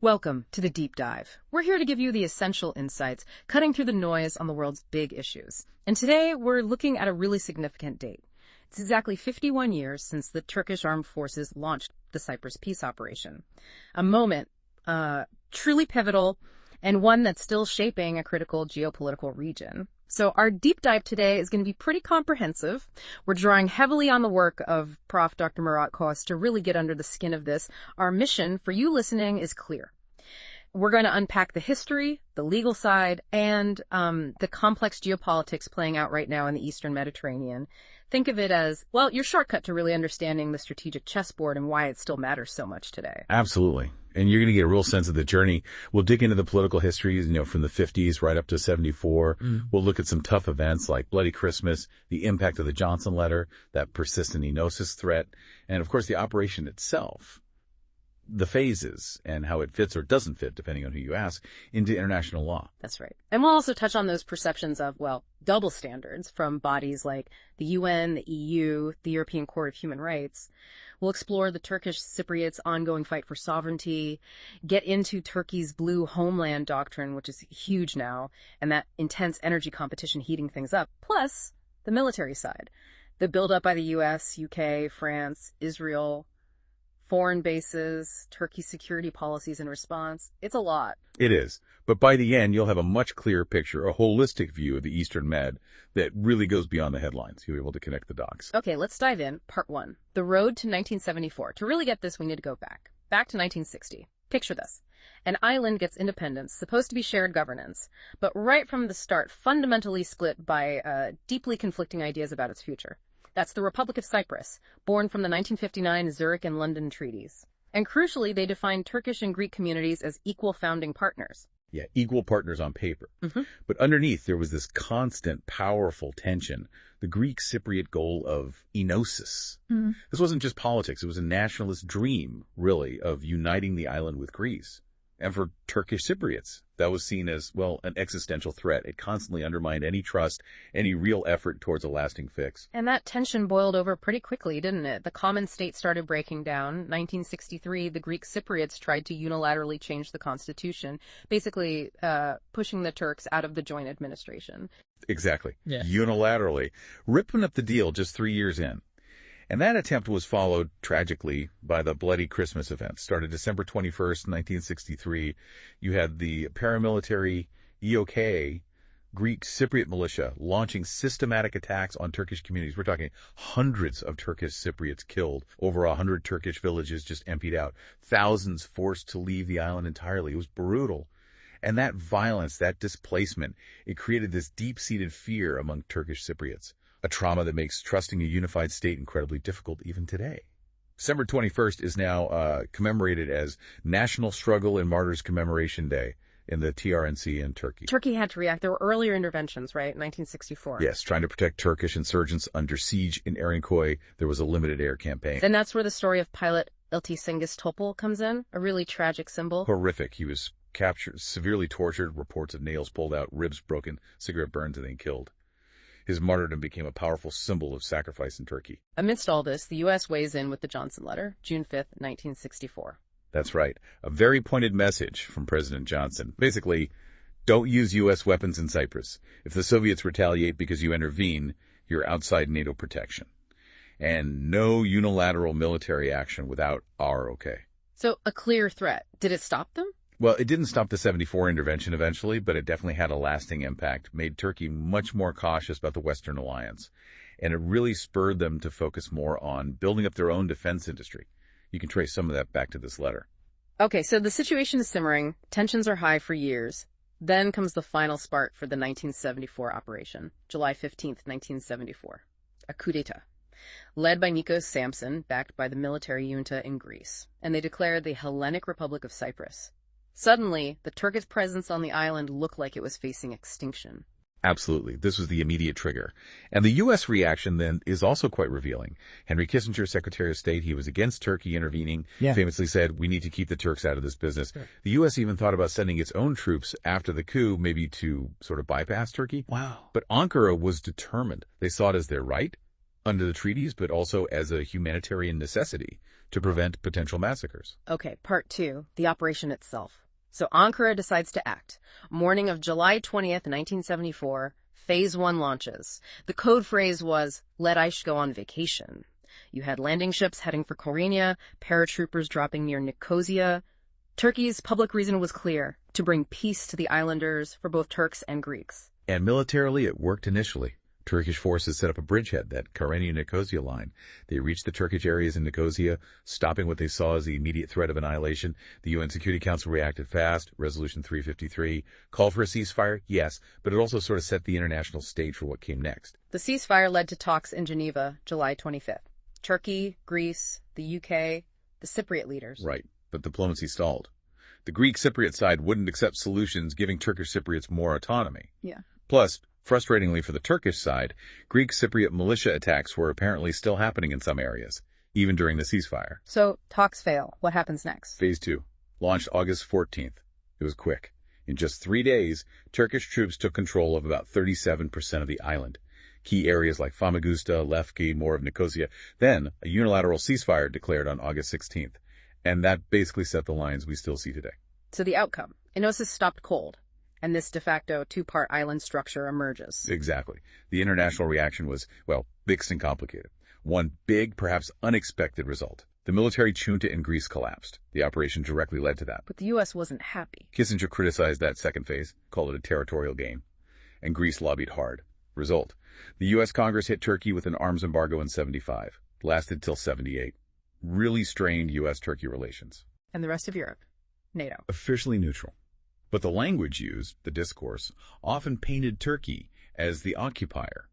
Welcome to the Deep Dive. We're here to give you the essential insights, cutting through the noise on the world's big issues. And today, we're looking at a really significant date. It's exactly 51 years since the Turkish Armed Forces launched the Cyprus Peace Operation. A moment truly pivotal, and one that's still shaping a critical geopolitical region. So our deep dive today is going to be pretty comprehensive. We're drawing heavily on the work of Prof. Dr. Murat Koç to really get under the skin of this. Our mission for you listening is clear. We're going to unpack the history, the legal side, and the complex geopolitics playing out right now in the Eastern Mediterranean. Think of it as, well, your shortcut to really understanding the strategic chessboard and why it still matters so much today. Absolutely. And you're going to get a real sense of the journey. We'll dig into the political history, from the 50s right up to 74. We'll look at some tough events like Bloody Christmas, the impact of the Johnson letter, that persistent Enosis threat, and of course the operation itself, the phases and how it fits or doesn't fit, depending on who you ask, into international law. That's right. And we'll also touch on those perceptions of, double standards from bodies like the UN, the EU, the European Court of Human Rights. We'll explore the Turkish Cypriots' ongoing fight for sovereignty, get into Turkey's blue Homeland doctrine, which is huge now, and that intense energy competition heating things up, plus the military side, the buildup by the US, UK, France, Israel, foreign bases, Turkey's security policies in response. It's a lot. It is. But by the end, you'll have a much clearer picture, a holistic view of the Eastern Med that really goes beyond the headlines. You'll be able to connect the dots. Okay, let's dive in. Part 1. The road to 1974. To really get this, we need to go back. Back to 1960. Picture this. An island gets independence, supposed to be shared governance, but right from the start, fundamentally split by deeply conflicting ideas about its future. That's the Republic of Cyprus, born from the 1959 Zurich and London treaties. And crucially, they defined Turkish and Greek communities as equal founding partners. Yeah, equal partners on paper. But underneath, there was this constant, powerful tension, the Greek Cypriot goal of Enosis. This wasn't just politics. It was a nationalist dream, really, of uniting the island with Greece. And for Turkish Cypriots, that was seen as, an existential threat. It constantly undermined any trust, any real effort towards a lasting fix. And that tension boiled over pretty quickly, didn't it? The common state started breaking down. 1963, the Greek Cypriots tried to unilaterally change the constitution, basically pushing the Turks out of the joint administration. Exactly. Yeah. Unilaterally. Ripping up the deal just 3 years in. And that attempt was followed, tragically, by the Bloody Christmas event. Started December 21st, 1963. You had the paramilitary EOK, Greek Cypriot militia, launching systematic attacks on Turkish communities. We're talking hundreds of Turkish Cypriots killed, over 100 Turkish villages just emptied out, thousands forced to leave the island entirely. It was brutal. And that violence, that displacement, it created this deep-seated fear among Turkish Cypriots. A trauma that makes trusting a unified state incredibly difficult even today. December 21st is now commemorated as National Struggle and Martyrs Commemoration Day in the TRNC in Turkey. Turkey had to react. There were earlier interventions, right? 1964. Yes, trying to protect Turkish insurgents under siege in Erinköy. There was a limited air campaign. And that's where the story of pilot Ilti Cengiz Topal comes in, a really tragic symbol. Horrific. He was captured, severely tortured, reports of nails pulled out, ribs broken, cigarette burns, and then killed. His martyrdom became a powerful symbol of sacrifice in Turkey. Amidst all this, the U.S. weighs in with the Johnson letter, June 5th, 1964. That's right. A very pointed message from President Johnson. Basically, don't use U.S. weapons in Cyprus. If the Soviets retaliate because you intervene, you're outside NATO protection. And no unilateral military action without our okay. So a clear threat. Did it stop them? Well, it didn't stop the 74 intervention eventually, but it definitely had a lasting impact, made Turkey much more cautious about the Western alliance, and it really spurred them to focus more on building up their own defense industry. You can trace some of that back to this letter. Okay, so the situation is simmering, tensions are high for years. Then comes the final spark for the 1974 operation, July 15th, 1974, a coup d'etat, led by Nikos Samson, backed by the military junta in Greece, and they declared the Hellenic Republic of Cyprus. Suddenly, the Turkish presence on the island looked like it was facing extinction. Absolutely. This was the immediate trigger. And the U.S. reaction then is also quite revealing. Henry Kissinger, Secretary of State, he was against Turkey intervening, famously said, we need to keep the Turks out of this business. Sure. The U.S. even thought about sending its own troops after the coup, maybe to sort of bypass Turkey. Wow. But Ankara was determined. They saw it as their right under the treaties, but also as a humanitarian necessity to prevent potential massacres. Okay, part 2, the operation itself. So Ankara decides to act. Morning of July 20th, 1974, Phase 1 launches. The code phrase was, "Let Aish go on vacation." You had landing ships heading for Kyrenia, paratroopers dropping near Nicosia. Turkey's public reason was clear, to bring peace to the islanders for both Turks and Greeks. And militarily, it worked initially. Turkish forces set up a bridgehead, that Kyrenia-Nicosia line. They reached the Turkish areas in Nicosia, stopping what they saw as the immediate threat of annihilation. The UN Security Council reacted fast. Resolution 353 called for a ceasefire, yes, but it also sort of set the international stage for what came next. The ceasefire led to talks in Geneva, July 25th. Turkey, Greece, the UK, the Cypriot leaders. Right, but diplomacy stalled. The Greek Cypriot side wouldn't accept solutions giving Turkish Cypriots more autonomy. Yeah. Plus, frustratingly for the Turkish side, Greek Cypriot militia attacks were apparently still happening in some areas, even during the ceasefire. So, talks fail. What happens next? Phase 2, launched August 14th. It was quick. In just 3 days, Turkish troops took control of about 37% of the island. Key areas like Famagusta, Lefki, more of Nicosia. Then, a unilateral ceasefire declared on August 16th. And that basically set the lines we still see today. So the outcome, Enosis stopped cold, and this de facto 2-part island structure emerges. Exactly. The international reaction was, well, mixed and complicated. One big, perhaps unexpected result. The military junta in Greece collapsed. The operation directly led to that. But the U.S. wasn't happy. Kissinger criticized that second phase, called it a territorial game. And Greece lobbied hard. Result. The U.S. Congress hit Turkey with an arms embargo in 75. Lasted till 78. Really strained U.S.-Turkey relations. And the rest of Europe? NATO. Officially neutral. But the language used, the discourse, often painted Turkey as the occupier.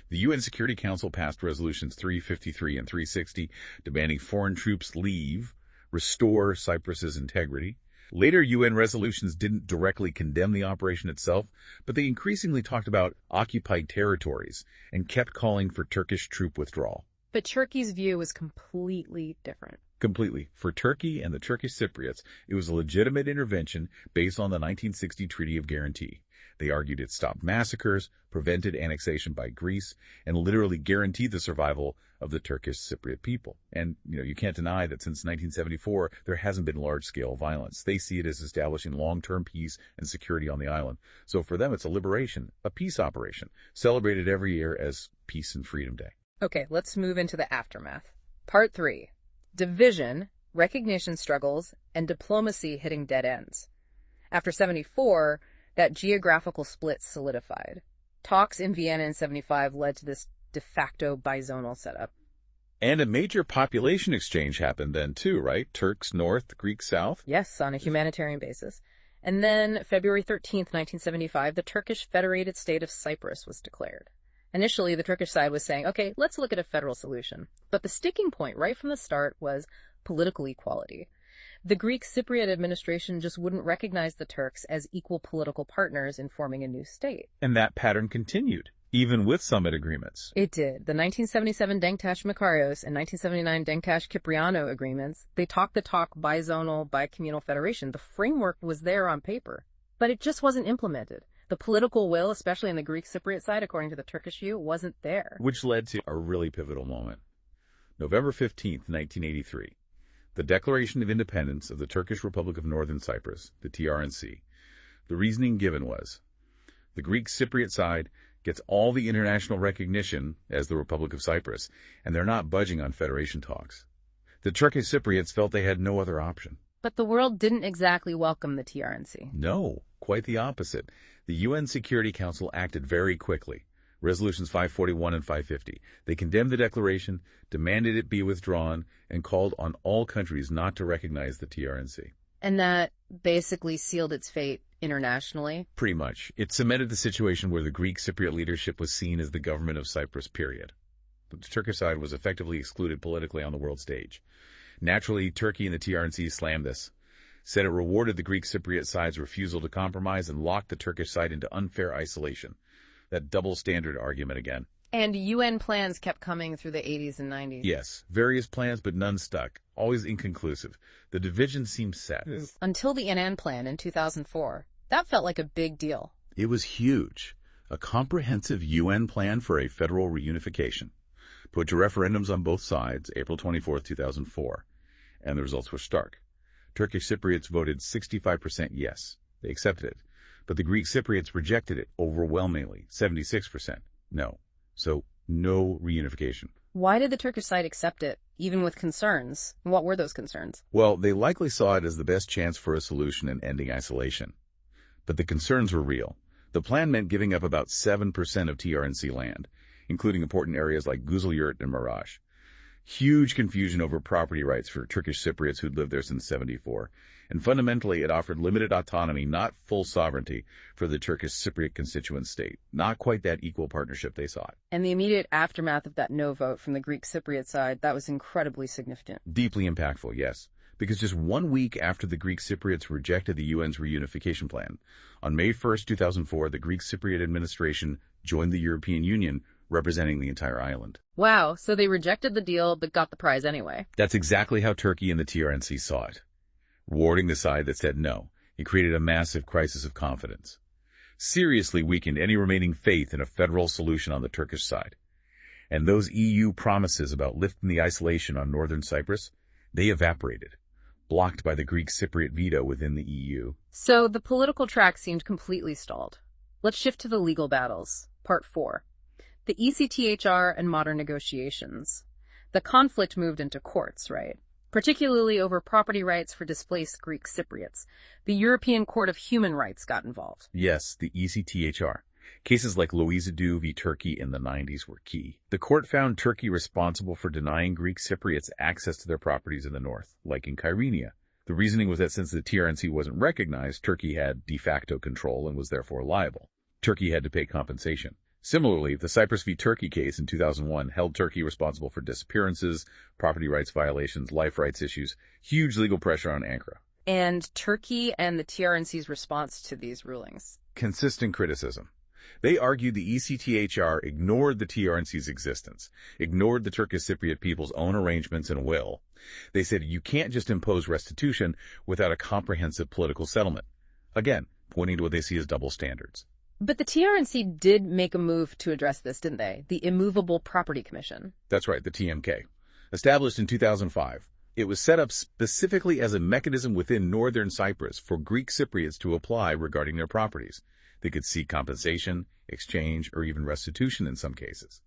The UN Security Council passed resolutions 353 and 360 demanding foreign troops leave, restore Cyprus's integrity. Later UN resolutions didn't directly condemn the operation itself, but they increasingly talked about occupied territories and kept calling for Turkish troop withdrawal. But Turkey's view was completely different. Completely. For Turkey and the Turkish Cypriots, it was a legitimate intervention based on the 1960 Treaty of Guarantee. They argued it stopped massacres, prevented annexation by Greece, and literally guaranteed the survival of the Turkish Cypriot people. And, you can't deny that since 1974, there hasn't been large-scale violence. They see it as establishing long-term peace and security on the island. So for them, it's a liberation, a peace operation, celebrated every year as Peace and Freedom Day. Okay, let's move into the aftermath. Part 3. Division, recognition struggles, and diplomacy hitting dead ends. After 74, that geographical split solidified. Talks in Vienna in 75 led to this de facto bizonal setup. And a major population exchange happened then too, right? Turks north, Greeks south? Yes, on a humanitarian basis. And then, February 13th, 1975, the Turkish Federated State of Cyprus was declared. Initially, the Turkish side was saying, okay, let's look at a federal solution. But the sticking point right from the start was political equality. The Greek Cypriot administration just wouldn't recognize the Turks as equal political partners in forming a new state. And that pattern continued, even with summit agreements. It did. The 1977 Denktash-Makarios and 1979 Denktash-Kyprianou agreements, they talked the talk bizonal, bicommunal federation. The framework was there on paper, but it just wasn't implemented. The political will, especially on the Greek Cypriot side, according to the Turkish view, wasn't there. Which led to a really pivotal moment. November 15th, 1983. The Declaration of Independence of the Turkish Republic of Northern Cyprus, the TRNC. The reasoning given was, the Greek Cypriot side gets all the international recognition as the Republic of Cyprus, and they're not budging on federation talks. The Turkish Cypriots felt they had no other option. But the world didn't exactly welcome the TRNC. No, quite the opposite. The UN Security Council acted very quickly. Resolutions 541 and 550. They condemned the declaration, demanded it be withdrawn, and called on all countries not to recognize the TRNC. And that basically sealed its fate internationally? Pretty much. It cemented the situation where the Greek Cypriot leadership was seen as the government of Cyprus, period. But the Turkish side was effectively excluded politically on the world stage. Naturally, Turkey and the TRNC slammed this, said it rewarded the Greek Cypriot side's refusal to compromise and locked the Turkish side into unfair isolation. That double standard argument again. And UN plans kept coming through the 80s and 90s. Yes, various plans, but none stuck. Always inconclusive. The division seemed set. Until the Annan Plan in 2004. That felt like a big deal. It was huge. A comprehensive UN plan for a federal reunification. put to referendums on both sides, April 24, 2004, and the results were stark. Turkish Cypriots voted 65% yes. They accepted it. But the Greek Cypriots rejected it overwhelmingly, 76% no. So, no reunification. Why did the Turkish side accept it, even with concerns? What were those concerns? Well, they likely saw it as the best chance for a solution and ending isolation. But the concerns were real. The plan meant giving up about 7% of TRNC land, including important areas like Güzelyurt and Maraş. Huge confusion over property rights for Turkish Cypriots who'd lived there since '74. And fundamentally, it offered limited autonomy, not full sovereignty, for the Turkish Cypriot constituent state. Not quite that equal partnership they sought. And the immediate aftermath of that no vote from the Greek Cypriot side, that was incredibly significant. Deeply impactful, yes. Because just 1 week after the Greek Cypriots rejected the UN's reunification plan, on May 1, 2004, the Greek Cypriot administration joined the European Union, representing the entire island. Wow, so they rejected the deal but got the prize anyway. That's exactly how Turkey and the TRNC saw it. Rewarding the side that said no, it created a massive crisis of confidence. Seriously weakened any remaining faith in a federal solution on the Turkish side. And those EU promises about lifting the isolation on northern Cyprus, they evaporated, blocked by the Greek Cypriot veto within the EU. So the political track seemed completely stalled. Let's shift to the legal battles. Part 4. The ECHR and modern negotiations. The conflict moved into courts, right? Particularly over property rights for displaced Greek Cypriots. The European Court of Human Rights got involved. Yes, the ECHR. Cases like Louizadu v. Turkey in the 90s were key. The court found Turkey responsible for denying Greek Cypriots access to their properties in the north, like in Kyrenia. The reasoning was that since the TRNC wasn't recognized, Turkey had de facto control and was therefore liable. Turkey had to pay compensation. Similarly, the Cyprus v. Turkey case in 2001 held Turkey responsible for disappearances, property rights violations, life rights issues, huge legal pressure on Ankara. And Turkey and the TRNC's response to these rulings? Consistent criticism. They argued the ECHR ignored the TRNC's existence, ignored the Turkish Cypriot people's own arrangements and will. They said you can't just impose restitution without a comprehensive political settlement. Again, pointing to what they see as double standards. But the TRNC did make a move to address this, didn't they? The Immovable Property Commission. That's right, the TMK. Established in 2005, it was set up specifically as a mechanism within northern Cyprus for Greek Cypriots to apply regarding their properties. They could seek compensation, exchange, or even restitution in some cases.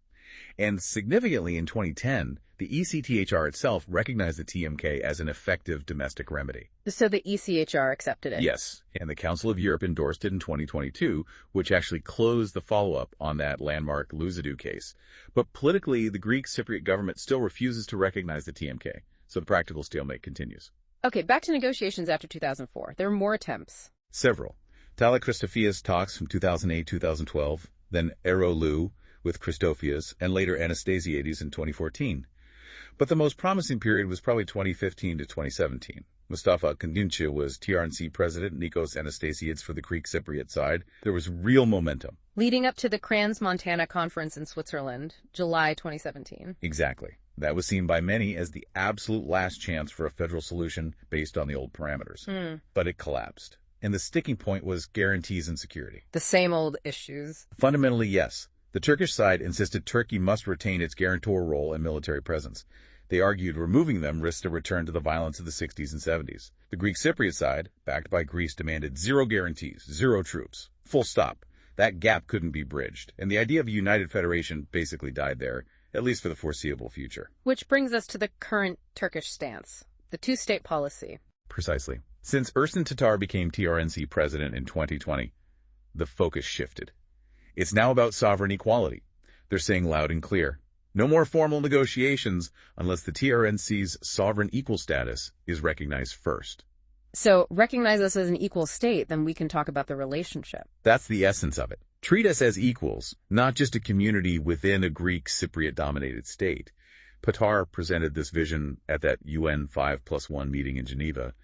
And significantly in 2010, the ECHR itself recognized the TMK as an effective domestic remedy. So the ECHR accepted it? Yes, and the Council of Europe endorsed it in 2022, which actually closed the follow-up on that landmark Louizadu case. But politically, the Greek Cypriot government still refuses to recognize the TMK, so the practical stalemate continues. Okay, back to negotiations after 2004. There were more attempts. Several. Christofias talks from 2008-2012, then Erolu with Christofias, and later Anastasiades in 2014. But the most promising period was probably 2015 to 2017. Mustafa Kandinçi was TRNC president, Nikos Anastasiades for the Greek Cypriot side. There was real momentum. Leading up to the Crans-Montana conference in Switzerland, July 2017. Exactly. That was seen by many as the absolute last chance for a federal solution based on the old parameters. But it collapsed. And the sticking point was guarantees and security. The same old issues. Fundamentally, yes. The Turkish side insisted Turkey must retain its guarantor role and military presence. They argued removing them risked a return to the violence of the 60s and 70s. The Greek Cypriot side, backed by Greece, demanded zero guarantees, zero troops. Full stop. That gap couldn't be bridged, and the idea of a united federation basically died there, at least for the foreseeable future. Which brings us to the current Turkish stance, the two-state policy. Precisely. Since Ersin Tatar became TRNC president in 2020, the focus shifted. It's now about sovereign equality. They're saying loud and clear, no more formal negotiations unless the TRNC's sovereign equal status is recognized first. So recognize us as an equal state, then we can talk about the relationship. That's the essence of it. Treat us as equals, not just a community within a Greek Cypriot-dominated state. Tatar presented this vision at that UN 5+1 meeting in Geneva,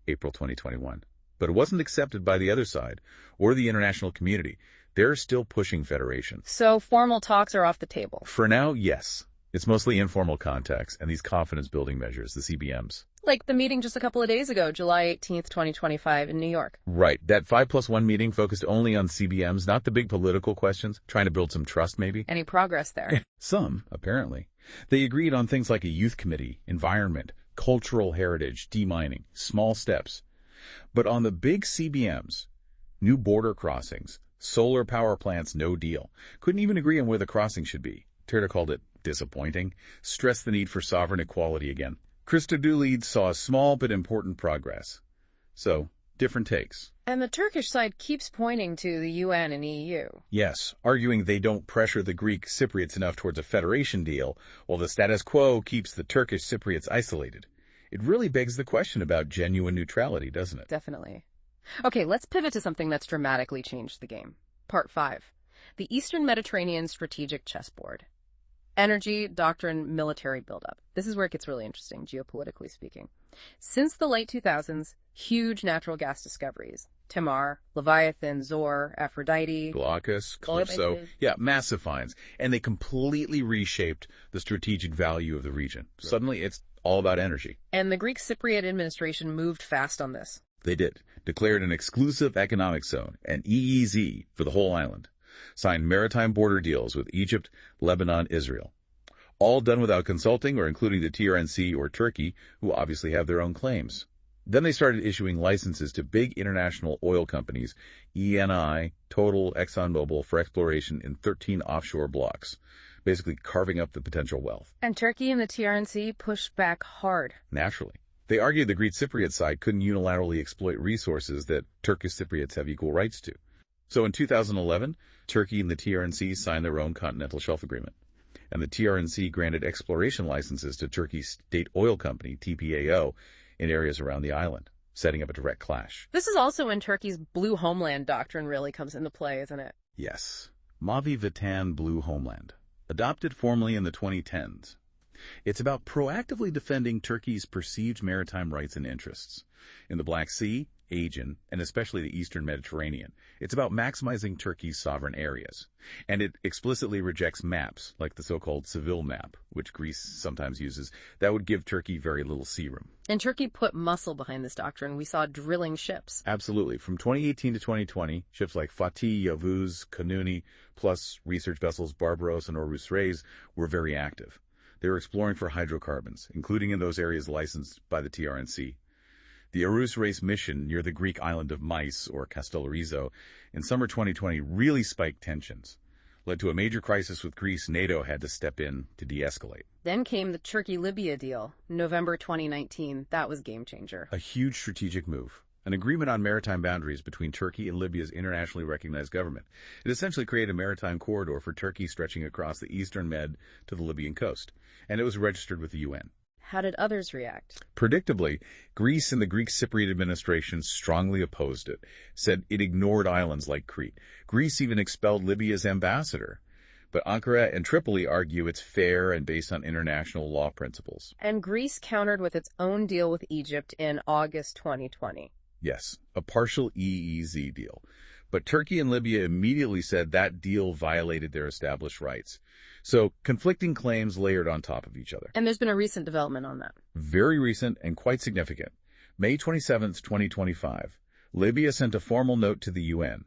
April 2021. But it wasn't accepted by the other side or the international community. They're still pushing federation. So formal talks are off the table? For now, yes. It's mostly informal contacts and these confidence-building measures, the CBMs. Like the meeting just a couple of days ago, July 18th, 2025 in New York. Right. That 5+1 meeting focused only on CBMs, not the big political questions, trying to build some trust maybe. Any progress there? Some, apparently. They agreed on things like a youth committee, environment, cultural heritage, demining, small steps. But on the big CBMs, new border crossings, solar power plants, no deal. Couldn't even agree on where the crossing should be. Turda called it disappointing, stressed the need for sovereign equality again. Christodoulou saw small but important progress. So, different takes. And the Turkish side keeps pointing to the UN and EU. Yes, arguing they don't pressure the Greek Cypriots enough towards a federation deal, while the status quo keeps the Turkish Cypriots isolated. It really begs the question about genuine neutrality, doesn't it? Definitely. Okay, let's pivot to something that's dramatically changed the game. Part 5. The Eastern Mediterranean Strategic Chessboard. Energy, doctrine, military buildup. This is where it gets really interesting, geopolitically speaking. Since the late 2000s, huge natural gas discoveries. Timar, Leviathan, Zor, Aphrodite. Glaucus, Calypso. Yeah, massive finds. And they completely reshaped the strategic value of the region. Right. Suddenly, it's all about energy. And the Greek Cypriot administration moved fast on this. They did. Declared an exclusive economic zone, an EEZ, for the whole island. Signed maritime border deals with Egypt, Lebanon, Israel. All done without consulting or including the TRNC or Turkey, who obviously have their own claims. Then they started issuing licenses to big international oil companies, Eni, Total, ExxonMobil, for exploration in 13 offshore blocks, basically carving up the potential wealth. And Turkey and the TRNC pushed back hard. Naturally. They argued the Greek Cypriot side couldn't unilaterally exploit resources that Turkish Cypriots have equal rights to. So in 2011, Turkey and the TRNC signed their own continental shelf agreement. And the TRNC granted exploration licenses to Turkey's state oil company, TPAO, in areas around the island, setting up a direct clash. This is also when Turkey's blue homeland doctrine really comes into play, isn't it? Yes. Mavi Vatan Blue Homeland. Adopted formally in the 2010s. It's about proactively defending Turkey's perceived maritime rights and interests. In the Black Sea, Aegean, and especially the Eastern Mediterranean, it's about maximizing Turkey's sovereign areas. And it explicitly rejects maps, like the so-called Seville map, which Greece sometimes uses, that would give Turkey very little sea room. And Turkey put muscle behind this doctrine. We saw drilling ships. Absolutely. From 2018 to 2020, ships like Fatih, Yavuz, Kanuni, plus research vessels Barbaros and Orus Reis were very active. They were exploring for hydrocarbons, including in those areas licensed by the TRNC. The Orus Reis mission near the Greek island of Mais, or Castellarizo, in summer 2020 really spiked tensions. Led to a major crisis with Greece. NATO had to step in to de-escalate. Then came the Turkey-Libya deal, November 2019. That was game changer. A huge strategic move. An agreement on maritime boundaries between Turkey and Libya's internationally recognized government. It essentially created a maritime corridor for Turkey stretching across the eastern Med to the Libyan coast. And it was registered with the UN. How did others react? Predictably, Greece and the Greek Cypriot administration strongly opposed it, said it ignored islands like Crete. Greece even expelled Libya's ambassador. But Ankara and Tripoli argue it's fair and based on international law principles. And Greece countered with its own deal with Egypt in August 2020. Yes, a partial EEZ deal. But Turkey and Libya immediately said that deal violated their established rights. So conflicting claims layered on top of each other. And there's been a recent development on that. Very recent and quite significant. May 27th, 2025, Libya sent a formal note to the UN.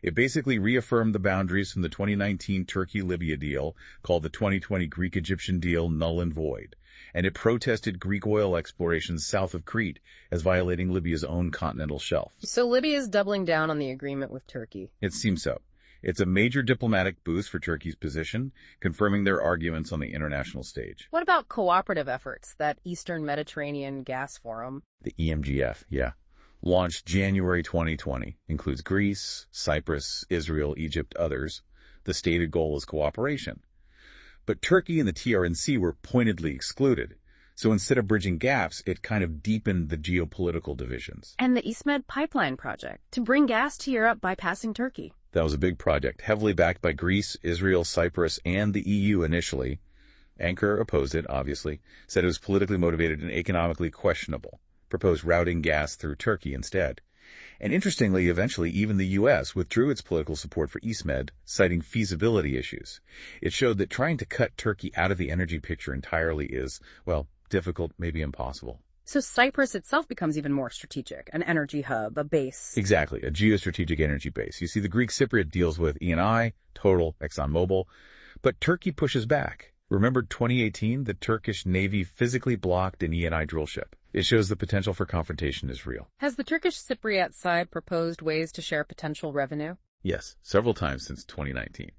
It basically reaffirmed the boundaries from the 2019 Turkey-Libya deal, called the 2020 Greek-Egyptian deal, null and void. And it protested Greek oil exploration south of Crete as violating Libya's own continental shelf. So Libya is doubling down on the agreement with Turkey. It seems so. It's a major diplomatic boost for Turkey's position, confirming their arguments on the international stage. What about cooperative efforts, that Eastern Mediterranean Gas Forum? The EMGF, yeah. Launched January 2020, includes Greece, Cyprus, Israel, Egypt, others. The stated goal is cooperation. But Turkey and the TRNC were pointedly excluded. So instead of bridging gaps, it kind of deepened the geopolitical divisions. And the EastMed pipeline project, to bring gas to Europe bypassing Turkey. That was a big project, heavily backed by Greece, Israel, Cyprus, and the EU initially. Ankara opposed it, obviously, said it was politically motivated and economically questionable, proposed routing gas through Turkey instead. And interestingly, eventually, even the U.S. withdrew its political support for EastMed, citing feasibility issues. It showed that trying to cut Turkey out of the energy picture entirely is, well, difficult, maybe impossible. So Cyprus itself becomes even more strategic, an energy hub, a base. Exactly, a geostrategic energy base. You see, the Greek Cypriot deals with Eni, Total, ExxonMobil, but Turkey pushes back. Remember 2018, the Turkish Navy physically blocked an Eni drill ship. It shows the potential for confrontation is real. Has the Turkish Cypriot side proposed ways to share potential revenue? Yes, several times since 2019.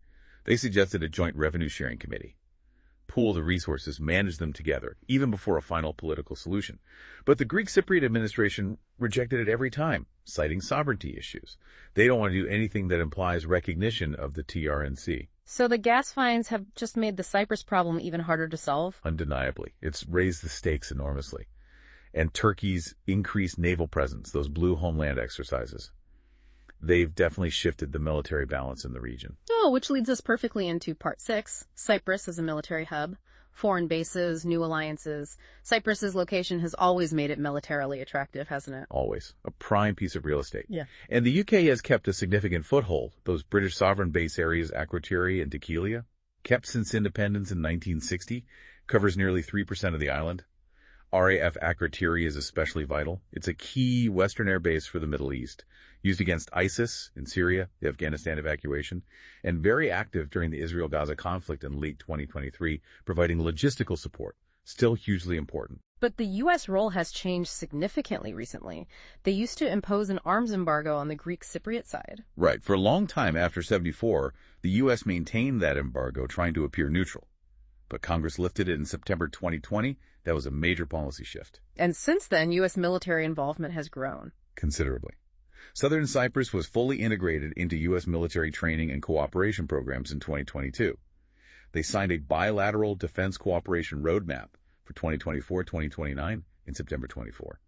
They suggested a joint revenue-sharing committee. Pool the resources, manage them together, even before a final political solution. But the Greek Cypriot administration rejected it every time, citing sovereignty issues. They don't want to do anything that implies recognition of the TRNC. So the gas finds have just made the Cyprus problem even harder to solve? Undeniably. It's raised the stakes enormously. And Turkey's increased naval presence, those blue Homeland exercises, they've definitely shifted the military balance in the region. Oh, which leads us perfectly into part 6, Cyprus as a military hub. Foreign bases, new alliances. Cyprus's location has always made it militarily attractive, hasn't it? Always. A prime piece of real estate. Yeah. And the UK has kept a significant foothold. Those British sovereign base areas, Akrotiri and Dhekelia, kept since independence in 1960, covers nearly 3% of the island. RAF Akrotiri is especially vital. It's a key Western air base for the Middle East, used against ISIS in Syria, the Afghanistan evacuation, and very active during the Israel-Gaza conflict in late 2023, providing logistical support, still hugely important. But the U.S. role has changed significantly recently. They used to impose an arms embargo on the Greek Cypriot side. Right. For a long time after 74, the U.S. maintained that embargo, trying to appear neutral. But Congress lifted it in September 2020. That was a major policy shift. And since then, U.S. military involvement has grown considerably. Southern Cyprus was fully integrated into U.S. military training and cooperation programs in 2022. They signed a bilateral defense cooperation roadmap for 2024-2029 in September 24.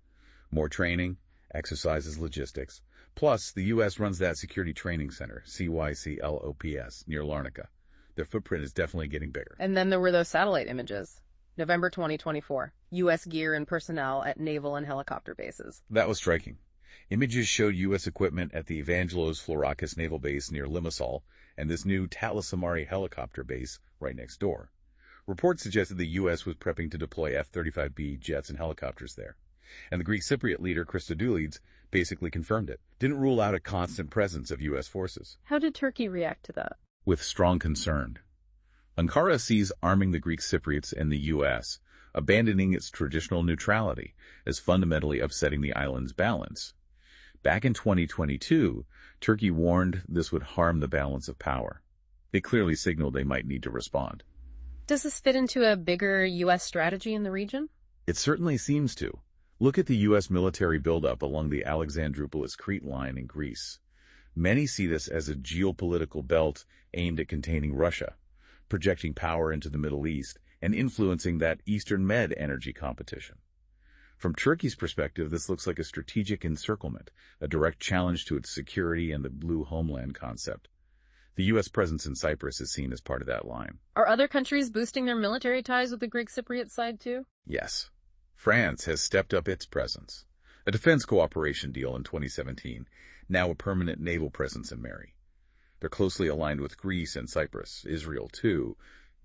More training, exercises, logistics. Plus, the U.S. runs that Security Training Center, CYCLOPS, near Larnaca. Their footprint is definitely getting bigger. And then there were those satellite images. November 2024, U.S. gear and personnel at naval and helicopter bases. That was striking. Images showed U.S. equipment at the Evangelos Florakis Naval Base near Limassol and this new Talisamari helicopter base right next door. Reports suggested the U.S. was prepping to deploy F-35B jets and helicopters there. And the Greek Cypriot leader, Christodoulides, basically confirmed it. Didn't rule out a constant presence of U.S. forces. How did Turkey react to that? With strong concern. Ankara sees arming the Greek Cypriots and the U.S., abandoning its traditional neutrality, as fundamentally upsetting the island's balance. Back in 2022, Turkey warned this would harm the balance of power. They clearly signaled they might need to respond. Does this fit into a bigger U.S. strategy in the region? It certainly seems to. Look at the U.S. military buildup along the Alexandroupolis-Crete line in Greece. Many see this as a geopolitical belt aimed at containing Russia, projecting power into the Middle East, and influencing that EastMed energy competition. From Turkey's perspective, this looks like a strategic encirclement, a direct challenge to its security and the blue homeland concept. The U.S. presence in Cyprus is seen as part of that line. Are other countries boosting their military ties with the Greek Cypriot side too? Yes. France has stepped up its presence. A defense cooperation deal in 2017, now a permanent naval presence in Mary. They're closely aligned with Greece and Cyprus, Israel too.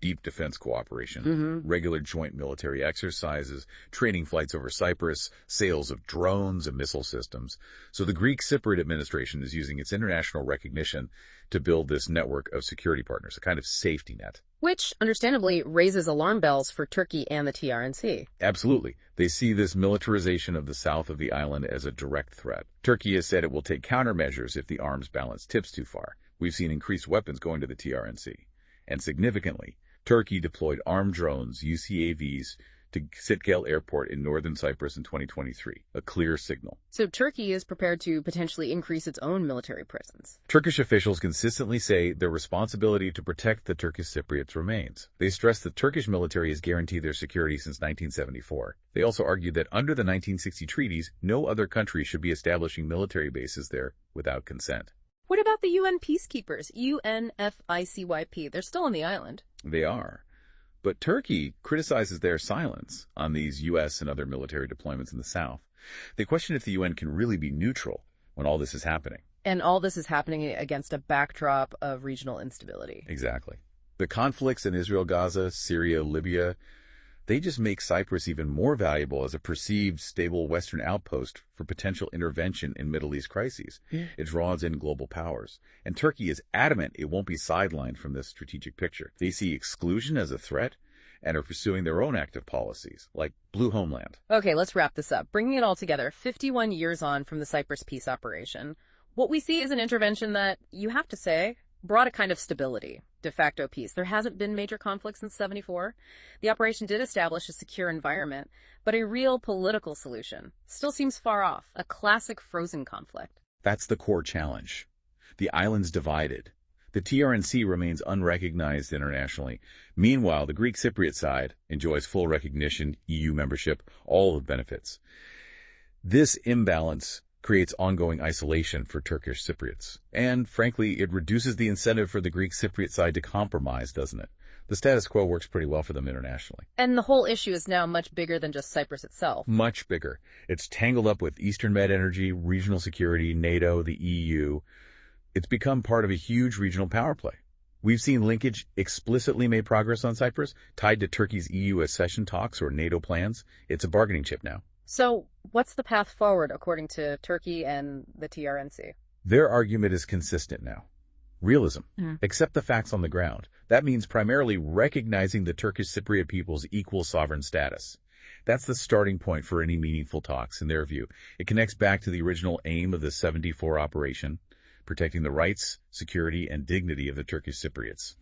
Deep defense cooperation, regular joint military exercises, training flights over Cyprus, sales of drones and missile systems. So the Greek Cypriot administration is using its international recognition to build this network of security partners, a kind of safety net. Which, understandably, raises alarm bells for Turkey and the TRNC. Absolutely. They see this militarization of the south of the island as a direct threat. Turkey has said it will take countermeasures if the arms balance tips too far. We've seen increased weapons going to the TRNC. And significantly, Turkey deployed armed drones, UCAVs, to Sitkel Airport in northern Cyprus in 2023, a clear signal. So Turkey is prepared to potentially increase its own military presence. Turkish officials consistently say their responsibility to protect the Turkish Cypriots remains. They stress the Turkish military has guaranteed their security since 1974. They also argue that under the 1960 treaties, no other country should be establishing military bases there without consent. What about the UN peacekeepers, UNFICYP? They're still on the island. They are. But Turkey criticizes their silence on these U.S. and other military deployments in the south. They question if the UN can really be neutral when all this is happening. And all this is happening against a backdrop of regional instability. Exactly. The conflicts in Israel, Gaza, Syria, Libya, They just make Cyprus even more valuable as a perceived stable Western outpost for potential intervention in Middle East crises. It draws in global powers. And Turkey is adamant it won't be sidelined from this strategic picture. They see exclusion as a threat and are pursuing their own active policies, like Blue Homeland. Okay, let's wrap this up. Bringing it all together, 51 years on from the Cyprus Peace Operation, what we see is an intervention that, you have to say, brought a kind of stability, de facto peace. There hasn't been major conflict since '74. The operation did establish a secure environment, but a real political solution still seems far off, a classic frozen conflict. That's the core challenge. The island's divided. The TRNC remains unrecognized internationally. Meanwhile, the Greek Cypriot side enjoys full recognition, EU membership, all of the benefits. This imbalance creates ongoing isolation for Turkish Cypriots. And, frankly, it reduces the incentive for the Greek Cypriot side to compromise, doesn't it? The status quo works pretty well for them internationally. And the whole issue is now much bigger than just Cyprus itself. Much bigger. It's tangled up with EastMed energy, regional security, NATO, the EU. It's become part of a huge regional power play. We've seen linkage explicitly made progress on Cyprus, tied to Turkey's EU accession talks or NATO plans. It's a bargaining chip now. So, what's the path forward, according to Turkey and the TRNC? Their argument is consistent now. Realism. Accept the facts on the ground. That means primarily recognizing the Turkish Cypriot people's equal sovereign status. That's the starting point for any meaningful talks, in their view. It connects back to the original aim of the '74 operation, protecting the rights, security, and dignity of the Turkish Cypriots.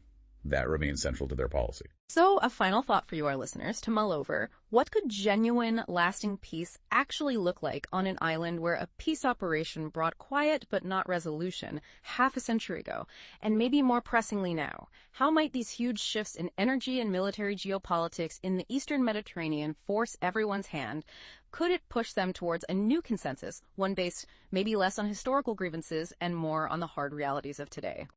That remains central to their policy. So, a final thought for you, our listeners, to mull over. What could genuine, lasting peace actually look like on an island where a peace operation brought quiet but not resolution half a century ago? And maybe more pressingly now, how might these huge shifts in energy and military geopolitics in the Eastern Mediterranean force everyone's hand? Could it push them towards a new consensus, one based maybe less on historical grievances and more on the hard realities of today?